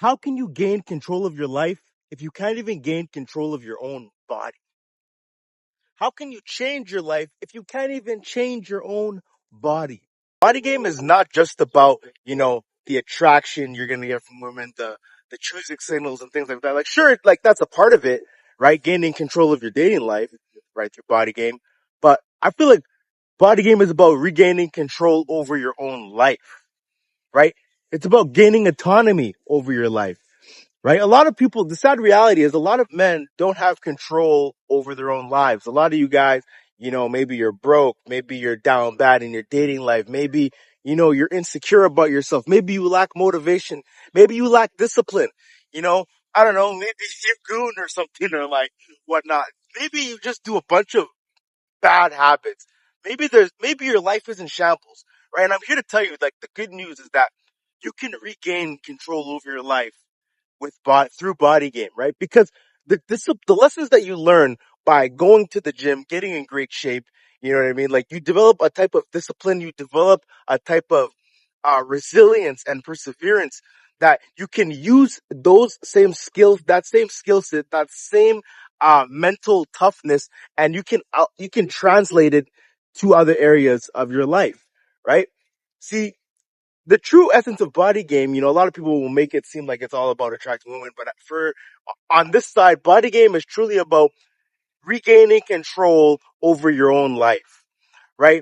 How can you gain control of your life if you can't even gain control of your own body? How can you change your life if you can't even change your own body? Body game is not just about, the attraction you're gonna get from women, the choosing signals and things like that. Like, sure, like that's a part of it, right? Gaining control of your dating life, right? Through body game. But I feel like body game is about regaining control over your own life, right? It's about gaining autonomy over your life. Right? A lot of people, the sad reality is a lot of men don't have control over their own lives. A lot of you guys, maybe you're broke, maybe you're down bad in your dating life, maybe, you're insecure about yourself, maybe you lack motivation, maybe you lack discipline, I don't know, maybe you're goon or something or like whatnot. Maybe you just do a bunch of bad habits. Maybe your life is in shambles, right? And I'm here to tell you, like, the good news is that you can regain control over your life through body game, right? Because the lessons that you learn by going to the gym, getting in great shape, you know what I mean? Like, you develop a type of discipline, you develop a type of resilience and perseverance that you can use those same skills, that same skill set, that same mental toughness, and you can translate it to other areas of your life, right? See, the true essence of body game, a lot of people will make it seem like it's all about attracting women, but on this side, body game is truly about regaining control over your own life, right?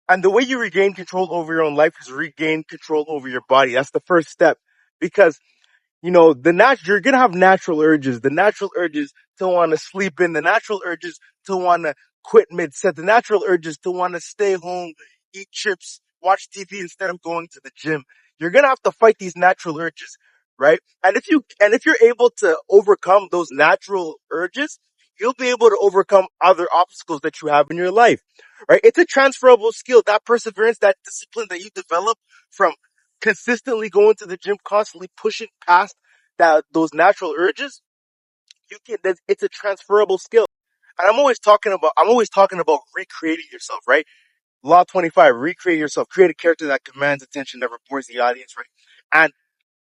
And the way you regain control over your own life is regain control over your body. That's the first step, because you're gonna have natural urges, the natural urges to want to sleep in, the natural urges to want to quit mid-set, the natural urges to want to stay home, eat chips, watch TV instead of going to the gym. You're gonna have to fight these natural urges, right? And if you're able to overcome those natural urges, you'll be able to overcome other obstacles that you have in your life, right? It's a transferable skill, that perseverance, that discipline that you develop from consistently going to the gym, constantly pushing past those natural urges. It's a transferable skill. And I'm always talking about recreating yourself, right? Law 25, recreate yourself, create a character that commands attention, that bores the audience, right? And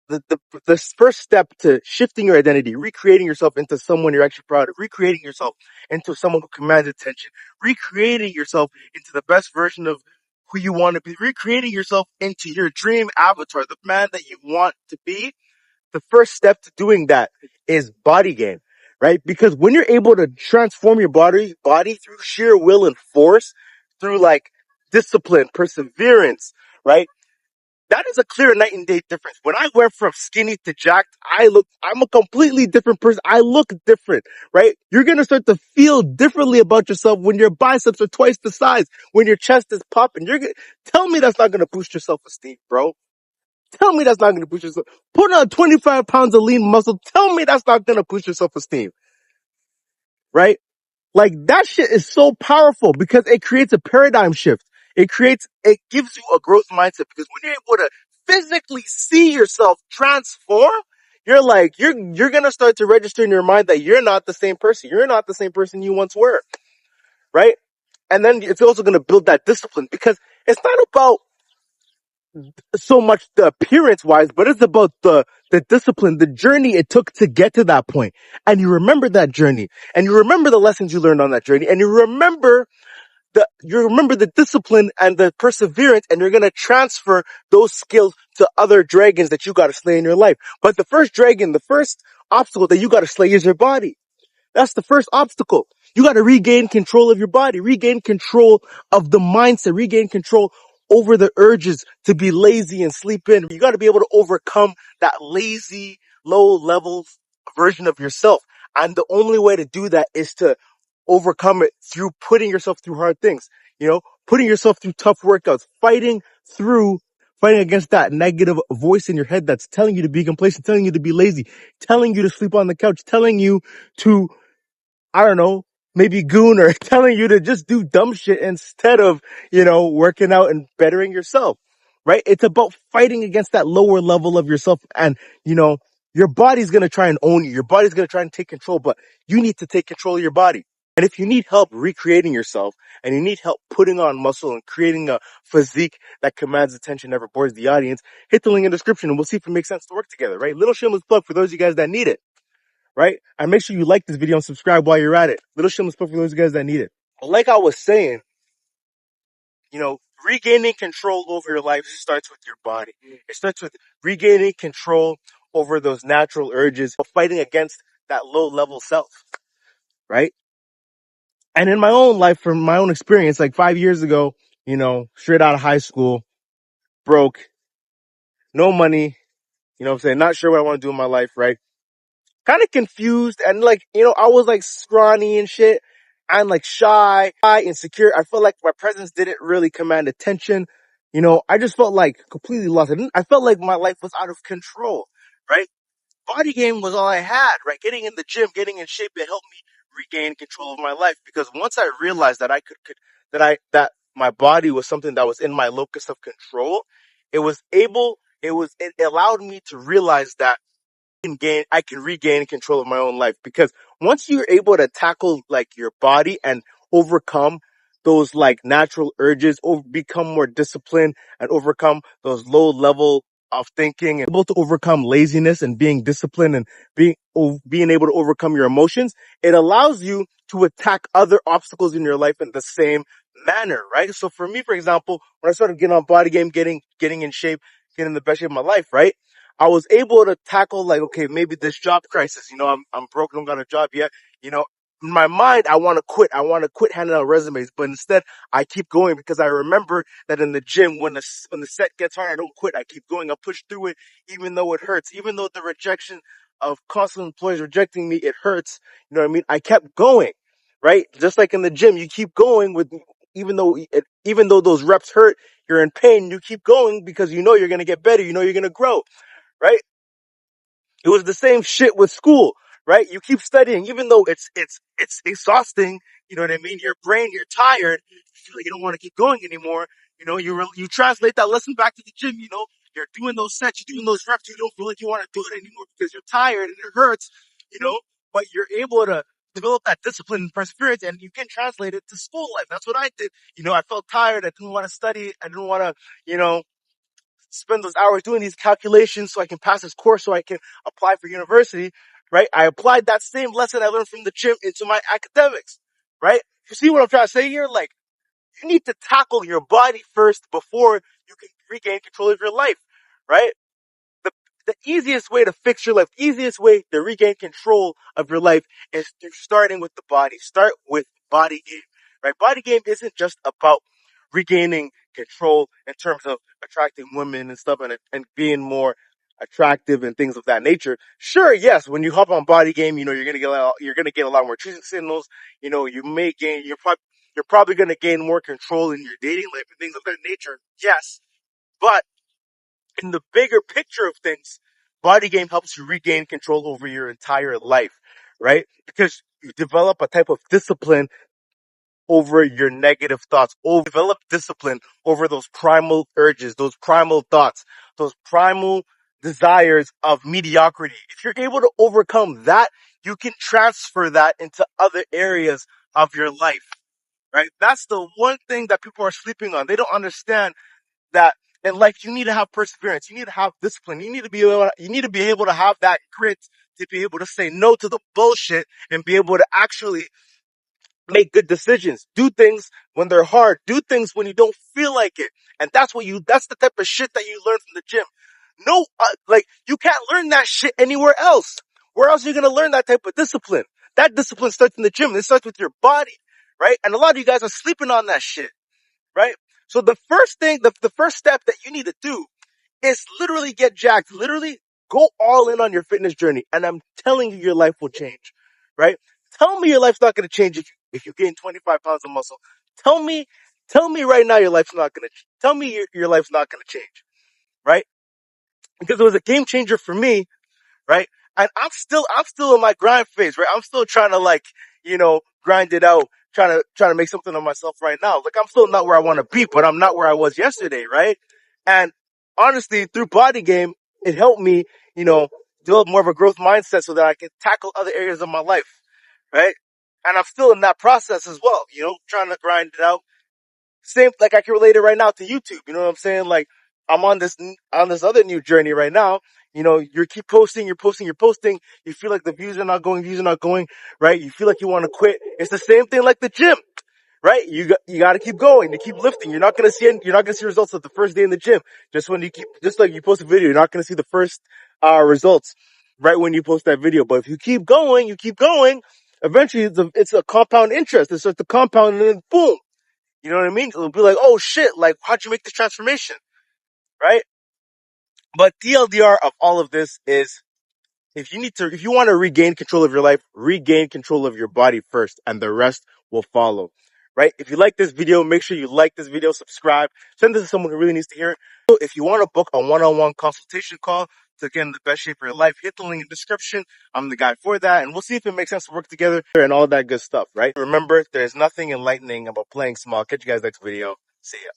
the first step to shifting your identity, recreating yourself into someone you're actually proud of, recreating yourself into someone who commands attention, recreating yourself into the best version of who you want to be, recreating yourself into your dream avatar, the man that you want to be. The first step to doing that is body game, right? Because when you're able to transform your body through sheer will and force, through like discipline, perseverance, right? That is a clear night and day difference. When I went from skinny to jacked, I'm a completely different person. I look different, right? You're going to start to feel differently about yourself when your biceps are twice the size, when your chest is popping. Tell me that's not going to boost your self-esteem, bro. Tell me that's not going to boost yourself. Put on 25 pounds of lean muscle. Tell me that's not going to boost your self-esteem, right? Like, that shit is so powerful because it creates a paradigm shift. It gives you a growth mindset, because when you're able to physically see yourself transform, you're going to start to register in your mind that you're not the same person. You're not the same person you once were, right? And then it's also going to build that discipline, because it's not about so much the appearance wise, but it's about the discipline, the journey it took to get to that point. And you remember that journey, and you remember the lessons you learned on that journey, and you remember the discipline and the perseverance, and you're going to transfer those skills to other dragons that you got to slay in your life. But the first obstacle that you got to slay is your body. That's the first obstacle. You got to regain control of your body, regain control of the mindset, regain control over the urges to be lazy and sleep in. You got to be able to overcome that lazy, low level version of yourself. And the only way to do that is to overcome it through putting yourself through hard things, putting yourself through tough workouts, fighting against that negative voice in your head that's telling you to be complacent, telling you to be lazy, telling you to sleep on the couch, telling you to, I don't know, maybe goon, or telling you to just do dumb shit instead of, working out and bettering yourself, right? It's about fighting against that lower level of yourself. And, your body's going to try and own you. Your body's going to try and take control, but you need to take control of your body. And if you need help recreating yourself and you need help putting on muscle and creating a physique that commands attention, never bores the audience, hit the link in the description and we'll see if it makes sense to work together, right? Little shameless plug for those of you guys that need it, right? And make sure you like this video and subscribe while you're at it. Little shameless plug for those of you guys that need it. Like I was saying, regaining control over your life starts with your body. It starts with regaining control over those natural urges, fighting against that low level self, right? And in my own life, from my own experience, like 5 years ago, straight out of high school, broke, no money, what I'm saying, not sure what I want to do in my life, right? Kind of confused and I was like scrawny and shit and like shy, insecure. I felt like my presence didn't really command attention. I just felt like completely lost. I felt like my life was out of control, right? Bodygame was all I had, right? Getting in the gym, getting in shape, it helped me regain control of my life because once I realized that that my body was something that was in my locus of control, it allowed me to realize that I can regain control of my own life because once you're able to tackle like your body and overcome those like natural urges, become more disciplined and overcome those low level of thinking and able to overcome laziness and being disciplined and being able to overcome your emotions, it allows you to attack other obstacles in your life in the same manner, right? So for me, for example, when I started getting on Bodygame, getting in shape, getting in the best shape of my life, right? I was able to tackle like, okay, maybe this job crisis, I'm broke, don't got a job yet, in my mind, I want to quit. I want to quit handing out resumes, but instead I keep going because I remember that in the gym, when the set gets hard, I don't quit. I keep going. I push through it, even though it hurts, even though the rejection of constant employees rejecting me, it hurts. You know what I mean? I kept going, right? Just like in the gym, you keep going even though those reps hurt, you're in pain, you keep going because you're going to get better. You're going to grow. Right? It was the same shit with school, right? You keep studying, even though it's exhausting. You know what I mean? Your brain, you're tired. You feel like you don't want to keep going anymore. You translate that lesson back to the gym. You're doing those sets, you're doing those reps. You don't feel like you want to do it anymore because you're tired and it hurts. But you're able to develop that discipline and perseverance, and you can translate it to school life. That's what I did. I felt tired. I didn't want to study. I didn't want to, spend those hours doing these calculations so I can pass this course so I can apply for university, right? I applied that same lesson I learned from the gym into my academics, right? You see what I'm trying to say here? Like, you need to tackle your body first before you can regain control of your life, right? The easiest way to fix your life, easiest way to regain control of your life is through starting with the body. Start with Bodygame, right? Bodygame isn't just about regaining control in terms of attracting women and stuff and being more attractive and things of that nature. Sure, yes, when you hop on Bodygame, you're gonna get a lot more choosing signals. You're probably gonna gain more control in your dating life and things of that nature. Yes, but in the bigger picture of things, Bodygame helps you regain control over your entire life, right? Because you develop a type of discipline over your negative thoughts, develop discipline over those primal urges, those primal thoughts, those primal desires of mediocrity. If you're able to overcome that, you can transfer that into other areas of your life, right? That's the one thing that people are sleeping on. They don't understand that in life you need to have perseverance, you need to have discipline, you need to be able to have that grit to be able to say no to the bullshit and be able to actually make good decisions, do things when they're hard, do things when you don't feel like it. And that's the type of shit that you learn from the gym. No, you can't learn that shit anywhere else. Where else are you going to learn that type of discipline? That discipline starts in the gym. It starts with your body, right? And a lot of you guys are sleeping on that shit, right? So the first thing, the first step that you need to do is literally get jacked. Literally go all in on your fitness journey. And I'm telling you, your life will change, right? Tell me your life's not going to change if you gain 25 pounds of muscle. Tell me right now your life's not going to, tell me your life's not going to change, right? Because it was a game changer for me, right? And I'm still in my grind phase, right? I'm still trying to grind it out, trying to make something of myself right now. Like, I'm still not where I want to be, but I'm not where I was yesterday, right? And honestly, through Bodygame, it helped me, develop more of a growth mindset so that I can tackle other areas of my life, right? And I'm still in that process as well, you know, trying to grind it out. Same, like I can relate it right now to YouTube. You know what I'm saying? Like I'm on this other new journey right now. You know, you keep posting, you're posting, you're posting. You feel like the views are not going, right? You feel like you want to quit. It's the same thing like the gym, right? You got to keep going, to keep lifting. You're not going to see results at the first day in the gym. Just like you post a video, you're not going to see the first, results right when you post that video. But if you keep going, eventually it's a compound interest. It starts to compound and then boom. You know what I mean? It'll be like, oh shit, like how'd you make this transformation? Right? But TLDR of all of this is if you want to regain control of your life, regain control of your body first and the rest will follow. Right? If you like this video, make sure you like this video, subscribe, send this to someone who really needs to hear it. So if you want to book a one-on-one consultation call to get in the best shape of your life, hit the link in the description. I'm the guy for that. And we'll see if it makes sense to work together and all that good stuff, right? Remember, there's nothing enlightening about playing small. Catch you guys next video. See ya.